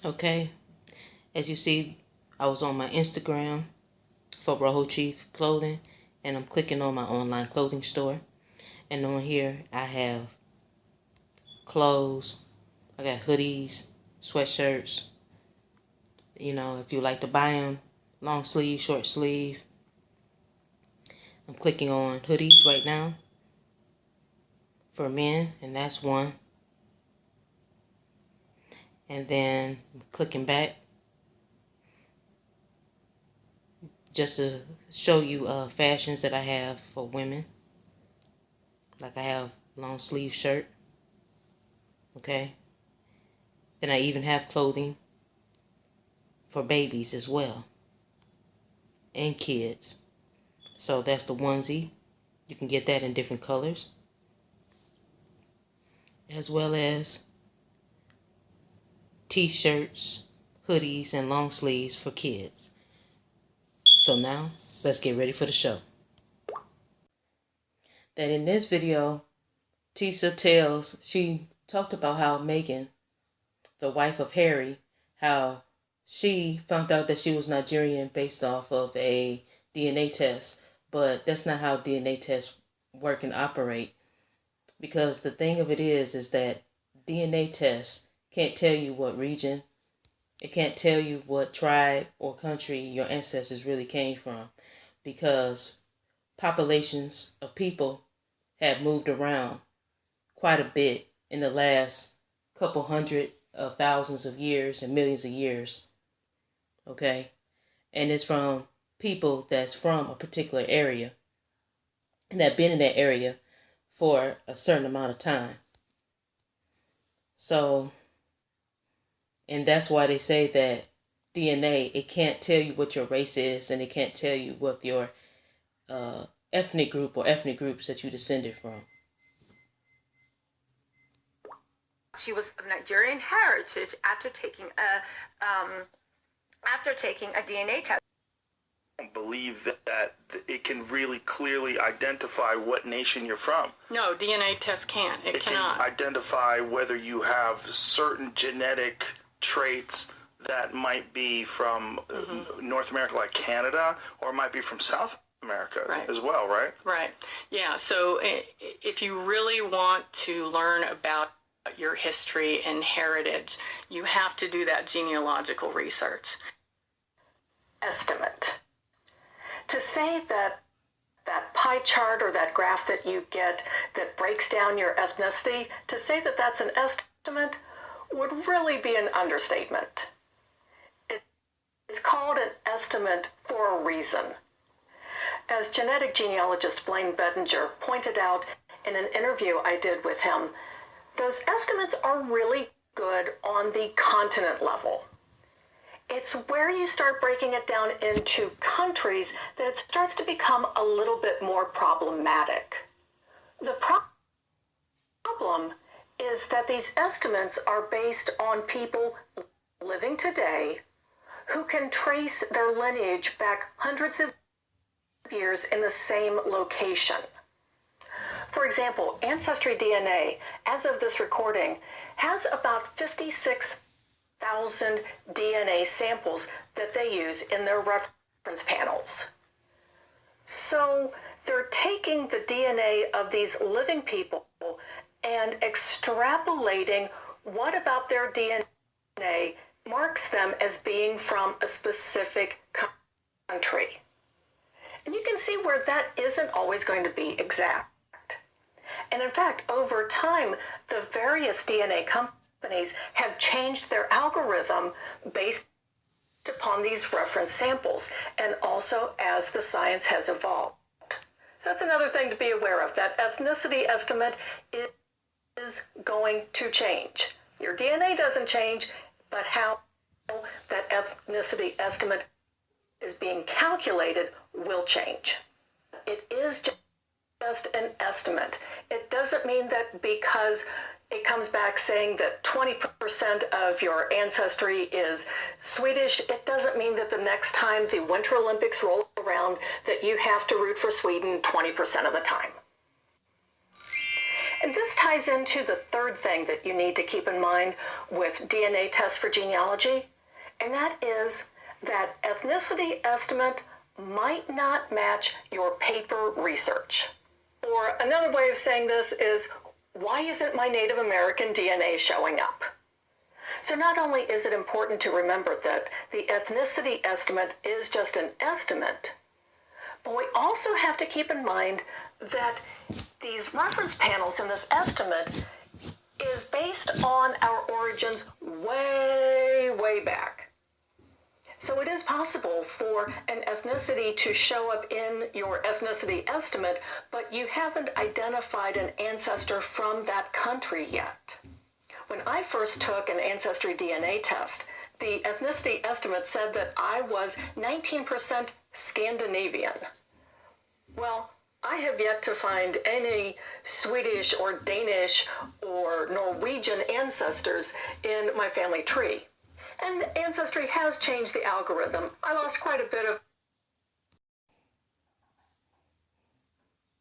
Okay, as you see, I was on my Instagram for Roho Chief Clothing, and I'm clicking on my online clothing store. And on here, I have clothes. I got hoodies, sweatshirts. You know, if you like to buy them, long sleeve, short sleeve. I'm clicking on hoodies right now for men, and that's one. And then I'm clicking back just to show you fashions that I have for women. Like I have long sleeve shirt. Okay. Then I even have clothing for babies as well. And kids. So that's the onesie. You can get that in different colors. As well as t-shirts, hoodies, and long sleeves for kids. So now, let's get ready for the show. That in this video, she talked about how Meghan, the wife of Harry, how she found out that she was Nigerian based off of a DNA test. But that's not how DNA tests work and operate. Because the thing of it is that DNA tests can't tell you what region, it can't tell you what tribe or country your ancestors really came from, because populations of people have moved around quite a bit in the last couple hundred of thousands of years and millions of years. Okay? And it's from people that's from a particular area and that been in that area for a certain amount of time. So, and that's why they say that DNA, it can't tell you what your race is, and it can't tell you what your ethnic group or ethnic groups that you descended from. She was of Nigerian heritage after taking a DNA test. I don't believe that it can really clearly identify what nation you're from. No, DNA test can't. It cannot. Can identify whether you have certain genetic traits that might be from North America, like Canada, or might be from South America as well, right? Right. Yeah. So if you really want to learn about your history and heritage, you have to do that genealogical research. Estimate. To say that pie chart or that graph that you get that breaks down your ethnicity, to say that that's an estimate would really be an understatement. It's called an estimate for a reason. As genetic genealogist Blaine Bettinger pointed out in an interview I did with him, those estimates are really good on the continent level. It's where you start breaking it down into countries that it starts to become a little bit more problematic. The problem is that these estimates are based on people living today who can trace their lineage back hundreds of years in the same location. For example, Ancestry DNA, as of this recording, has about 56,000 DNA samples that they use in their reference panels. So they're taking the DNA of these living people and extrapolating what about their DNA marks them as being from a specific country. And you can see where that isn't always going to be exact. And in fact, over time, the various DNA companies have changed their algorithm based upon these reference samples, and also as the science has evolved. So that's another thing to be aware of. That ethnicity estimate is going to change. Your DNA doesn't change, but how that ethnicity estimate is being calculated will change. It is just an estimate. It doesn't mean that because it comes back saying that 20% of your ancestry is Swedish, it doesn't mean that the next time the Winter Olympics roll around that you have to root for Sweden 20% of the time. And this this ties into the third thing that you need to keep in mind with DNA tests for genealogy, and that is that ethnicity estimate might not match your paper research. Or another way of saying this is, why isn't my Native American DNA showing up? So not only is it important to remember that the ethnicity estimate is just an estimate, but we also have to keep in mind that these reference panels in this estimate is based on our origins way, way back. So it is possible for an ethnicity to show up in your ethnicity estimate, but you haven't identified an ancestor from that country yet. When I first took an ancestry DNA test, the ethnicity estimate said that I was 19% Scandinavian. Well, I have yet to find any Swedish or Danish or Norwegian ancestors in my family tree. And Ancestry has changed the algorithm. I lost quite a bit of...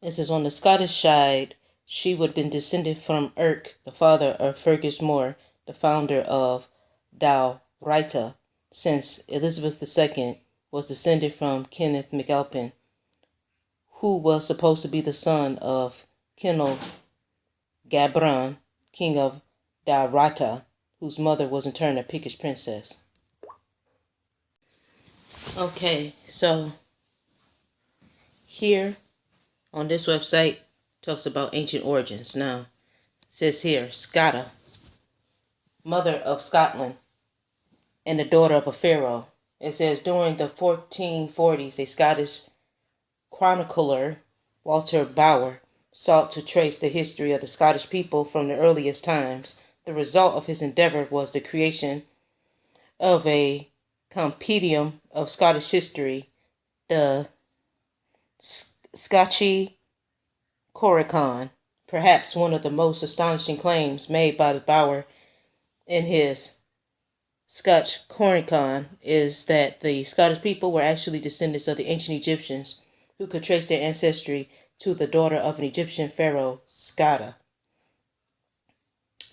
This is on the Scottish side. She would have been descended from Erk, the father of Fergus Moore, the founder of Dalrieta, since Elizabeth II was descended from Kenneth MacAlpin, who was supposed to be the son of Kennel Gabran, king of Dalrieta, whose mother was in turn a Pictish princess. Okay, so here on this website talks about ancient origins. Now, it says here, Scotta, mother of Scotland and the daughter of a pharaoh. It says during the 1440s, a Scottish chronicler, Walter Bower, sought to trace the history of the Scottish people from the earliest times. The result of his endeavor was the creation of a compendium of Scottish history, the Scotchi Coricon. Perhaps one of the most astonishing claims made by the Bower in his Scotch Coricon is that the Scottish people were actually descendants of the ancient Egyptians who could trace their ancestry to the daughter of an Egyptian pharaoh, Scotta.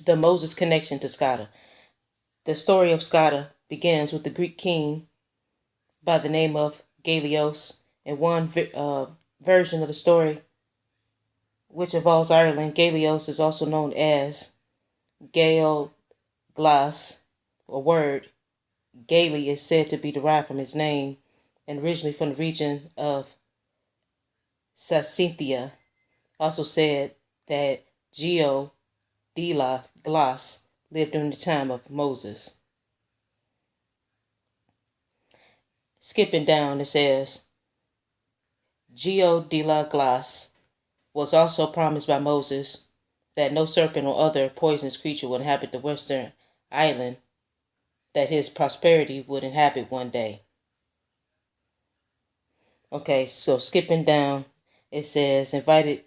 The Moses connection to Scotta. The story of Scotta begins with the Greek king by the name of Galios, and one version of the story, which involves Ireland. Galios is also known as Gael Glass, a word. Gaeli is said to be derived from his name and originally from the region of Sacinthia. Also said that Geo de la Glace lived during the time of Moses. Skipping down, it says, Geo de la Glace was also promised by Moses that no serpent or other poisonous creature would inhabit the western island that his prosperity would inhabit one day. Okay, so skipping down, it says, invited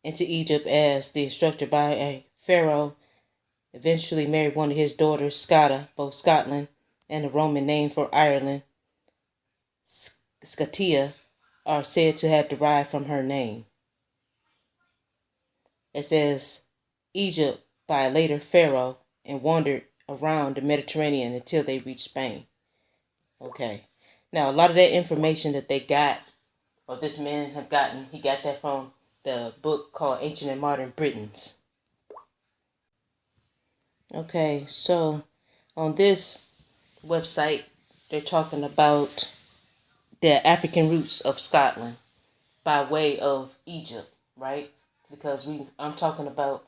into Egypt as the instructor by a pharaoh, eventually married one of his daughters, Scotta. Both Scotland and the Roman name for Ireland, Scotia, are said to have derived from her name. It says Egypt by a later pharaoh and wandered around the Mediterranean until they reached Spain. Okay. Now, a lot of that information that they got, or this man have gotten, he got that from the book called Ancient and Modern Britons. Okay, so on this website, they're talking about the African roots of Scotland by way of Egypt, right? Because I'm talking about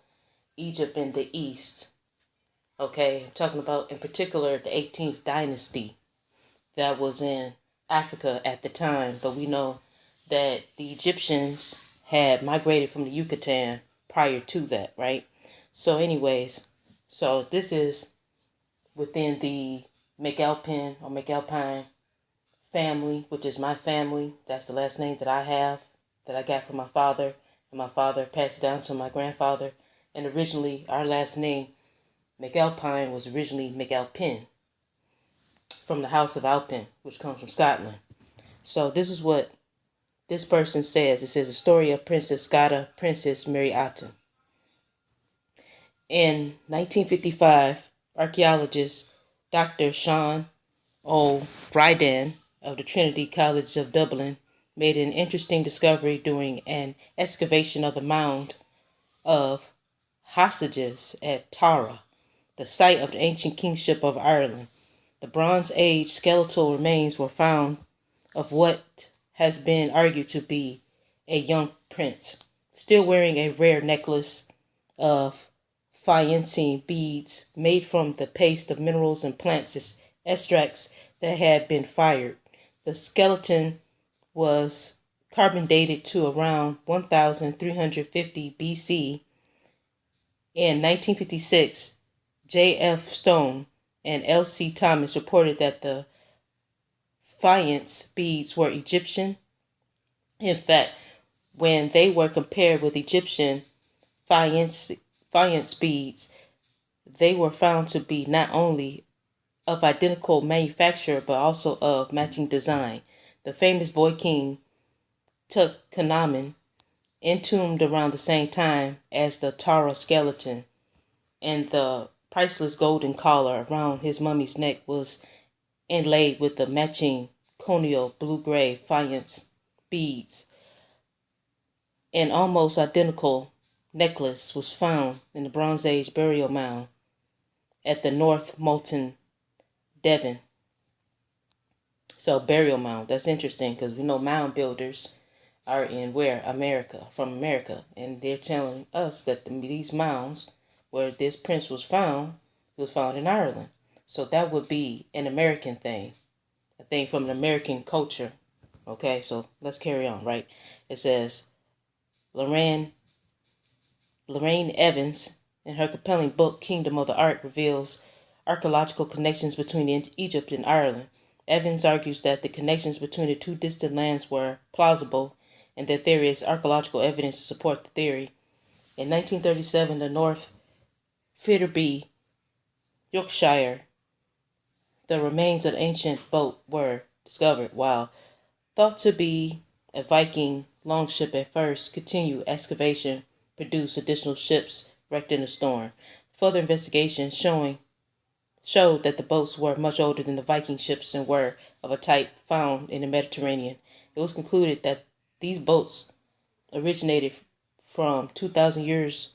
Egypt in the East. Okay, I'm talking about in particular the 18th dynasty that was in Africa at the time. But we know that the Egyptians had migrated from the Yucatan prior to that, right? So anyways, so this is within the MacAlpin or MacAlpine family, which is my family. That's the last name that I have, that I got from my father. And my father passed it down to my grandfather. And originally, our last name, MacAlpine, was originally MacAlpin, from the House of Alpin, which comes from Scotland. So this is what this person says. It says, the story of Princess Scotta, Princess Mary Aten. In 1955, archaeologist Dr. Sean O'Brien of the Trinity College of Dublin made an interesting discovery during an excavation of the mound of hostages at Tara, the site of the ancient kingship of Ireland. The Bronze Age skeletal remains were found of what has been argued to be a young prince, still wearing a rare necklace of faience beads made from the paste of minerals and plants extracts that had been fired. The skeleton was carbon dated to around 1350 BC. In 1956, J.F. Stone and L.C. Thomas reported that the faience beads were Egyptian. In fact, when they were compared with Egyptian faience beads, they were found to be not only of identical manufacture but also of matching design. The famous boy king Tutankhamun, entombed around the same time as the Tara skeleton, and the priceless golden collar around his mummy's neck was inlaid with the matching corneal blue-gray faience beads. An almost identical necklace was found in the Bronze Age burial mound at the North Molton, Devon. So burial mound, that's interesting because we know mound builders are in where? America, from America. And they're telling us that these mounds where this prince was found in Ireland. So that would be an American thing, a thing from an American culture. Okay, so let's carry on, right? It says, Lorraine Evans, in her compelling book, Kingdom of the Ark, reveals archaeological connections between Egypt and Ireland. Evans argues that the connections between the two distant lands were plausible and that there is archaeological evidence to support the theory. In 1937, the North Fitterby, Yorkshire, the remains of an ancient boat were discovered. While thought to be a Viking longship at first, continued excavation produced additional ships wrecked in a storm. Further investigation showed that the boats were much older than the Viking ships and were of a type found in the Mediterranean. It was concluded that these boats originated from 2,000 years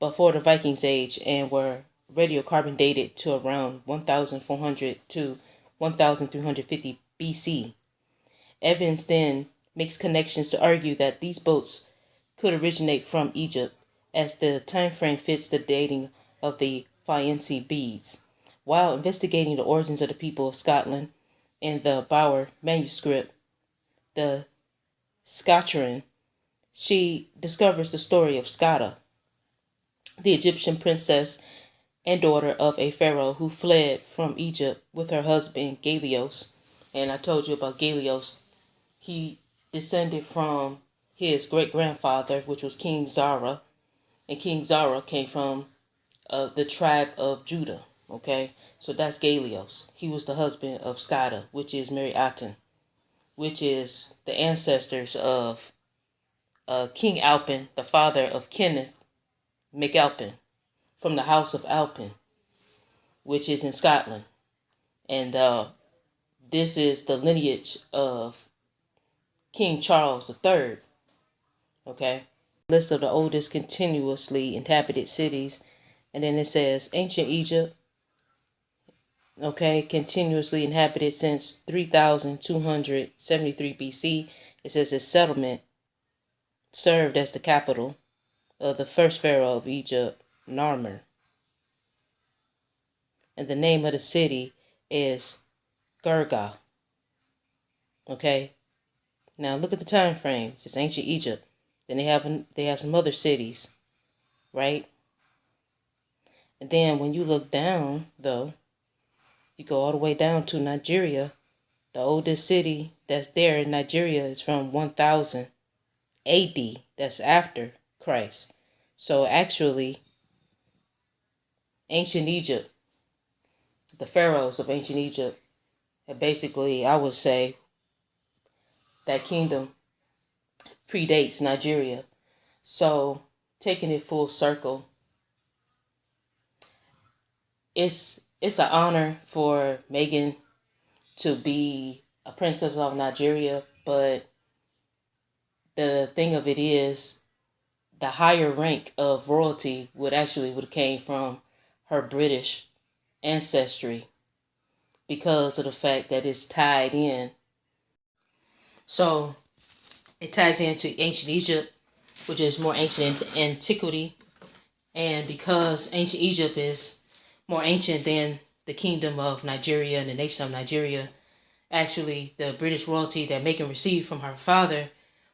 before the Vikings' age and were radiocarbon dated to around 1,400 to 1,350 BC. Evans then makes connections to argue that these boats could originate from Egypt, as the time frame fits the dating of the faience beads. While investigating the origins of the people of Scotland in the Bauer manuscript, the Scotcharin, she discovers the story of Skada, the Egyptian princess and daughter of a pharaoh who fled from Egypt with her husband Galios. And I told you about Galios. He descended from his great-grandfather, which was King Zara. And King Zara came from the tribe of Judah. Okay, so that's Galios. He was the husband of Skada, which is Mary Aten, which is the ancestors of King Alpin, the father of Kenneth MacAlpin, from the house of Alpin, which is in Scotland. And this is the lineage of King Charles III. Okay, list of the oldest continuously inhabited cities. And then it says ancient Egypt, okay, continuously inhabited since 3273 BC. It says its settlement served as the capital of the first pharaoh of Egypt, Narmer. And the name of the city is Gurga. Okay, now look at the time frames. It's ancient Egypt. Then they have some other cities, right? And then when you look down, though, you go all the way down to Nigeria. The oldest city that's there in Nigeria is from 1000 AD. That's after Christ. So actually, ancient Egypt, the pharaohs of ancient Egypt, and basically, I would say that kingdom predates Nigeria. So taking it full circle, it's an honor for Meghan to be a princess of Nigeria, but the thing of it is, the higher rank of royalty would have came from her British ancestry because of the fact that it's tied in. So it ties into ancient Egypt, which is more ancient in antiquity, and because ancient Egypt is more ancient than the kingdom of Nigeria and the nation of Nigeria, actually the British royalty that Meghan received from her father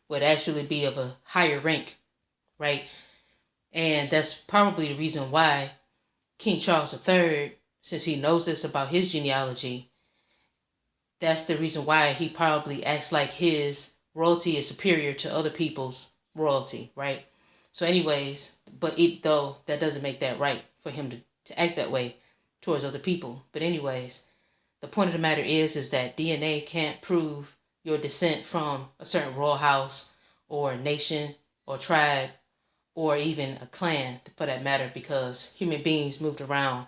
would actually be of a higher rank, right? And that's probably the reason why King Charles III, since he knows this about his genealogy, that's the reason why he probably acts like his royalty is superior to other people's royalty, right? So anyways, but though that doesn't make that right for him to act that way towards other people. But anyways, the point of the matter is that DNA can't prove your descent from a certain royal house or nation or tribe or even a clan for that matter, because human beings moved around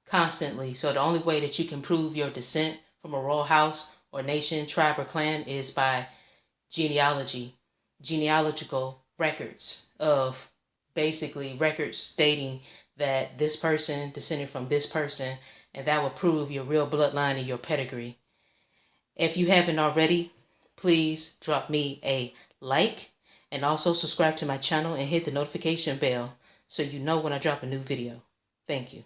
constantly. So the only way that you can prove your descent from a royal house or nation, tribe, or clan is by genealogy, genealogical records of basically records stating that this person descended from this person, and that will prove your real bloodline and your pedigree. If you haven't already, please drop me a like and also subscribe to my channel and hit the notification bell so you know when I drop a new video. Thank you.